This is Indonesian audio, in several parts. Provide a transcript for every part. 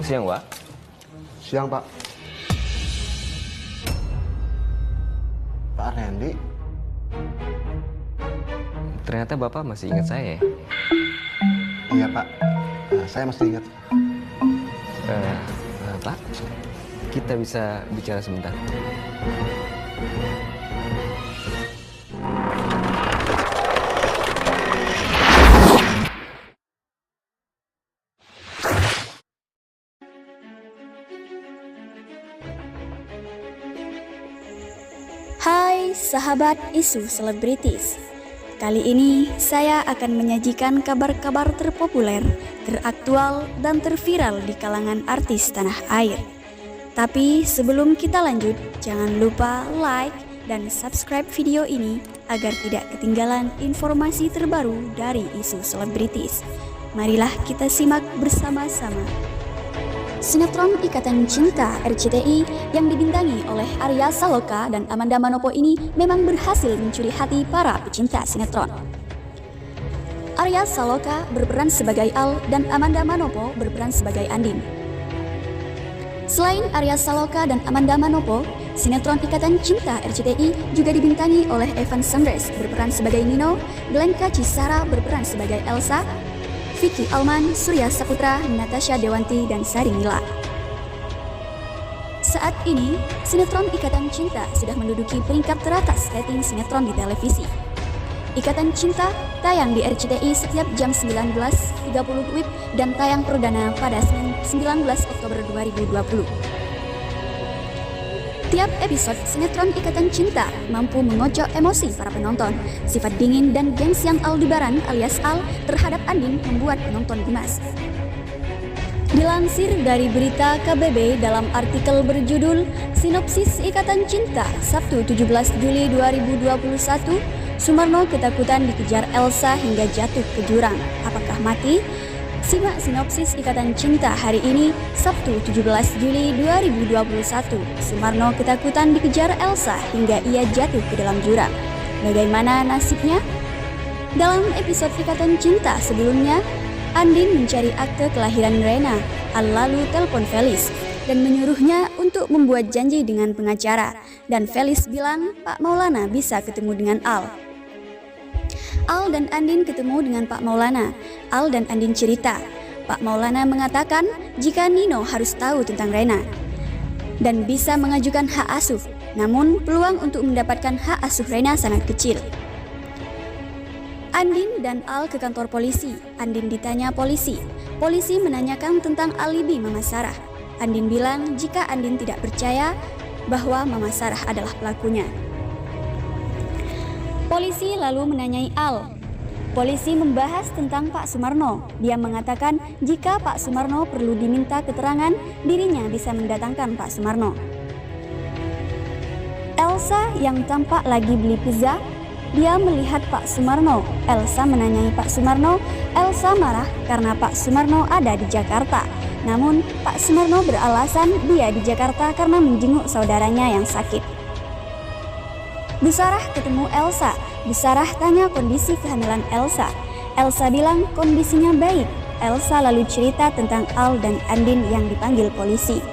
Siang, Pak. Siang, Pak. Pak Randy? Ternyata Bapak masih ingat saya ya? Iya, Pak. Saya masih ingat. Pak, kita bisa bicara sebentar. Hai sahabat isu selebritis. Kali ini saya akan menyajikan kabar-kabar terpopuler, teraktual, dan terviral di kalangan artis tanah air. Tapi sebelum kita lanjut, jangan lupa like dan subscribe video ini agar tidak ketinggalan informasi terbaru dari isu selebritis. Marilah kita simak bersama-sama. Sinetron Ikatan Cinta RCTI yang dibintangi oleh Arya Saloka dan Amanda Manopo ini memang berhasil mencuri hati para pecinta sinetron. Arya Saloka berperan sebagai Al dan Amanda Manopo berperan sebagai Andin. Selain Arya Saloka dan Amanda Manopo, sinetron Ikatan Cinta RCTI juga dibintangi oleh Evan Sandres berperan sebagai Nino, Glenka Cisara berperan sebagai Elsa, Vicky Alman, Surya Saputra, Natasha Dewanti, dan Sari Mila. Saat ini, sinetron Ikatan Cinta sudah menduduki peringkat teratas rating sinetron di televisi. Ikatan Cinta tayang di RCTI setiap jam 19.30 WIB dan tayang perdana pada Senin 19 Oktober 2020. Tiap episode sinetron Ikatan Cinta mampu mengocok emosi para penonton. Sifat dingin dan gengs yang Aldebaran alias Al terhadap Andin membuat penonton gemas. Dilansir dari berita KBB dalam artikel berjudul Sinopsis Ikatan Cinta Sabtu 17 Juli 2021, Sumarno ketakutan dikejar Elsa hingga jatuh ke jurang. Apakah mati? Simak sinopsis Ikatan Cinta hari ini, Sabtu 17 Juli 2021. Sumarno ketakutan dikejar Elsa hingga ia jatuh ke dalam jurang. Bagaimana nasibnya? Dalam episode Ikatan Cinta sebelumnya, Andin mencari akte kelahiran Rena. Al lalu telepon Felis dan menyuruhnya untuk membuat janji dengan pengacara. Dan Felis bilang Pak Maulana bisa ketemu dengan Al. Al dan Andin ketemu dengan Pak Maulana. Al dan Andin cerita. Pak Maulana mengatakan jika Nino harus tahu tentang Rena dan bisa mengajukan hak asuh. Namun peluang untuk mendapatkan hak asuh Rena sangat kecil. Andin dan Al ke kantor polisi. Andin ditanya polisi. Polisi menanyakan tentang alibi Mama Sarah. Andin bilang jika Andin tidak percaya bahwa Mama Sarah adalah pelakunya. Polisi lalu menanyai Al. Polisi membahas tentang Pak Sumarno. Dia mengatakan jika Pak Sumarno perlu diminta keterangan, dirinya bisa mendatangkan Pak Sumarno. Elsa yang tampak lagi beli pizza, dia melihat Pak Sumarno. Elsa menanyai Pak Sumarno. Elsa marah karena Pak Sumarno ada di Jakarta. Namun Pak Sumarno beralasan dia di Jakarta karena menjenguk saudaranya yang sakit. Bu Sarah ketemu Elsa. Bu Sarah tanya kondisi kehamilan Elsa. Elsa bilang kondisinya baik. Elsa lalu cerita tentang Al dan Andin yang dipanggil polisi.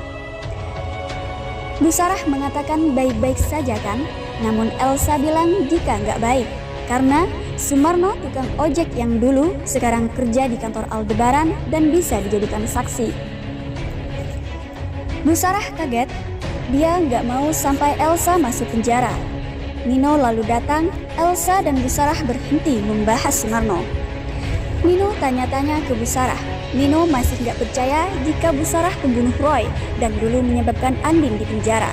Bu Sarah mengatakan baik-baik saja kan? Namun Elsa bilang jika nggak baik. Karena Sumarno tukang ojek yang dulu sekarang kerja di kantor Aldebaran dan bisa dijadikan saksi. Bu Sarah kaget. Dia nggak mau sampai Elsa masuk penjara. Nino lalu datang, Elsa dan Bu Sarah berhenti membahas Sumarno. Nino tanya-tanya ke Bu Sarah. Nino masih nggak percaya jika Bu Sarah pembunuh Roy dan dulu menyebabkan Andin di penjara.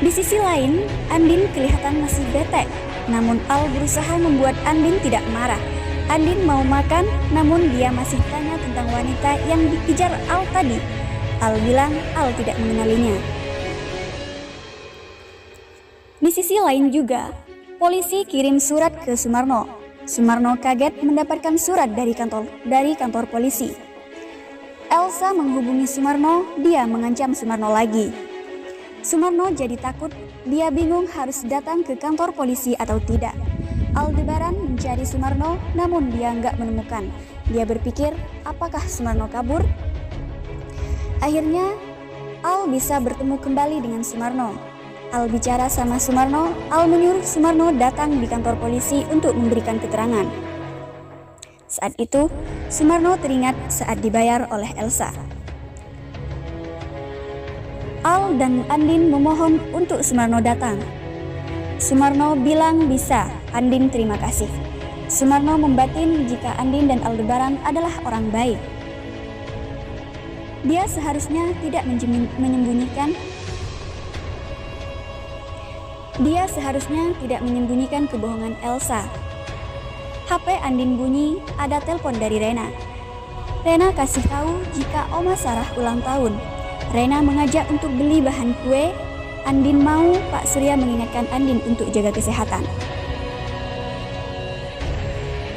Di sisi lain, Andin kelihatan masih bete. Namun Al berusaha membuat Andin tidak marah. Andin mau makan, namun dia masih tanya tentang wanita yang dikejar Al tadi. Al bilang Al tidak mengenalinya. Di sisi lain juga, polisi kirim surat ke Sumarno. Sumarno kaget mendapatkan surat dari kantor polisi. Elsa menghubungi Sumarno, dia mengancam Sumarno lagi. Sumarno jadi takut, dia bingung harus datang ke kantor polisi atau tidak. Aldebaran mencari Sumarno, namun dia nggak menemukan. Dia berpikir, apakah Sumarno kabur? Akhirnya, Al bisa bertemu kembali dengan Sumarno. Al bicara sama Sumarno, Al menyuruh Sumarno datang di kantor polisi untuk memberikan keterangan. Saat itu, Sumarno teringat saat dibayar oleh Elsa. Al dan Andin memohon untuk Sumarno datang. Sumarno bilang bisa. Andin terima kasih. Sumarno membatin jika Andin dan Aldebaran adalah orang baik. Dia seharusnya tidak menyembunyikan kebohongan Elsa. HP Andin bunyi, ada telepon dari Rena. Rena kasih tahu jika Oma Sarah ulang tahun. Rena mengajak untuk beli bahan kue. Andin mau, Pak Surya mengingatkan Andin untuk jaga kesehatan.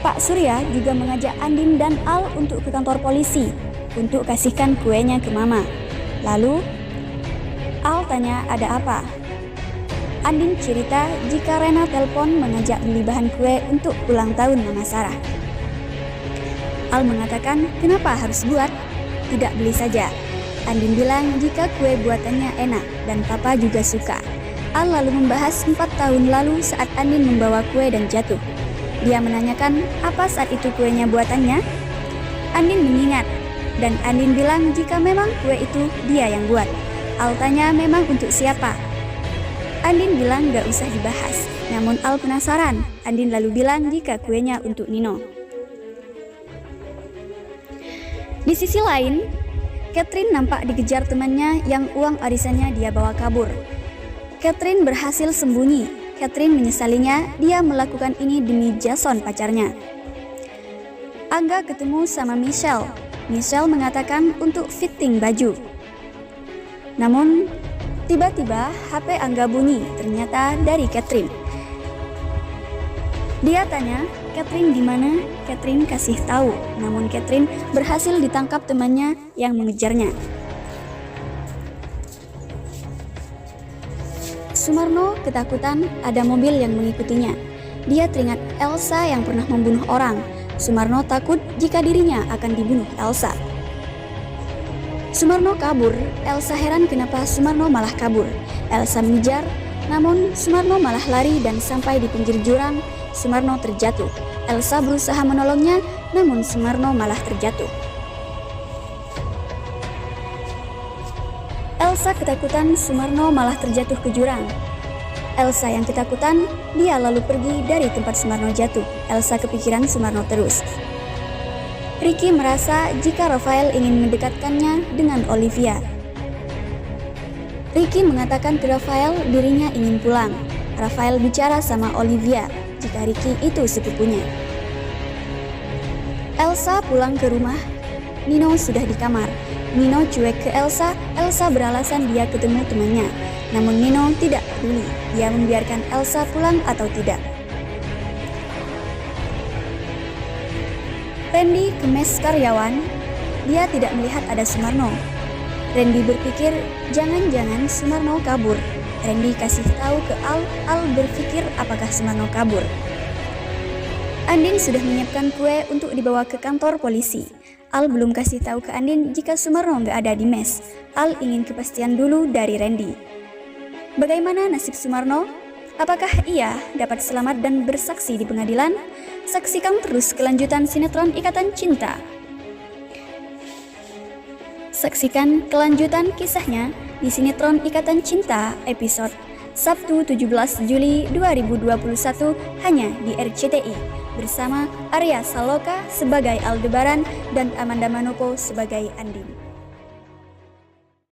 Pak Surya juga mengajak Andin dan Al untuk ke kantor polisi untuk kasihkan kuenya ke Mama. Lalu, Al tanya ada apa. Andin cerita jika Rena telepon mengajak beli bahan kue untuk ulang tahun Mama Sarah. Al mengatakan, kenapa harus buat? Tidak beli saja. Andin bilang jika kue buatannya enak dan Papa juga suka. Al lalu membahas 4 tahun lalu saat Andin membawa kue dan jatuh. Dia menanyakan apa saat itu kuenya buatannya. Andin mengingat dan Andin bilang jika memang kue itu dia yang buat. Al tanya memang untuk siapa. Andin bilang gak usah dibahas. Namun Al penasaran. Andin lalu bilang jika kuenya untuk Nino. Di sisi lain, Catherine nampak dikejar temannya yang uang arisannya dia bawa kabur. Catherine berhasil sembunyi. Catherine menyesalinya, dia melakukan ini demi Jason pacarnya. Angga ketemu sama Michelle. Michelle mengatakan untuk fitting baju. Namun, tiba-tiba HP Angga bunyi, ternyata dari Catherine. Dia tanya, Catherine di mana? Catherine kasih tahu, namun Catherine berhasil ditangkap temannya yang mengejarnya. Sumarno ketakutan ada mobil yang mengikutinya. Dia teringat Elsa yang pernah membunuh orang. Sumarno takut jika dirinya akan dibunuh Elsa. Sumarno kabur. Elsa heran kenapa Sumarno malah kabur. Elsa mengejar, namun Sumarno malah lari dan sampai di pinggir jurang. Sumarno terjatuh. Elsa berusaha menolongnya, namun Sumarno malah terjatuh. Elsa ketakutan, Sumarno malah terjatuh ke jurang. Elsa yang ketakutan, dia lalu pergi dari tempat Sumarno jatuh. Elsa kepikiran Sumarno terus. Ricky merasa jika Rafael ingin mendekatkannya dengan Olivia. Ricky mengatakan ke Rafael dirinya ingin pulang. Rafael bicara sama Olivia jika Ricky itu sepupunya. Elsa pulang ke rumah. Nino sudah di kamar. Nino cuek ke Elsa. Elsa beralasan dia ketemu temannya. Namun Nino tidak peduli. Dia membiarkan Elsa pulang atau tidak. Randy ke mes karyawan. Dia tidak melihat ada Sumarno. Randy berpikir jangan-jangan Sumarno kabur. Randy kasih tahu ke Al. Al berpikir apakah Sumarno kabur. Andin sudah menyiapkan kue untuk dibawa ke kantor polisi. Al belum kasih tahu ke Andin jika Sumarno nggak ada di mes. Al ingin kepastian dulu dari Randy. Bagaimana nasib Sumarno? Apakah ia dapat selamat dan bersaksi di pengadilan? Saksikan terus kelanjutan sinetron Ikatan Cinta. Saksikan kelanjutan kisahnya di sinetron Ikatan Cinta episode Sabtu 17 Juli 2021 hanya di RCTI bersama Arya Saloka sebagai Aldebaran dan Amanda Manopo sebagai Andin.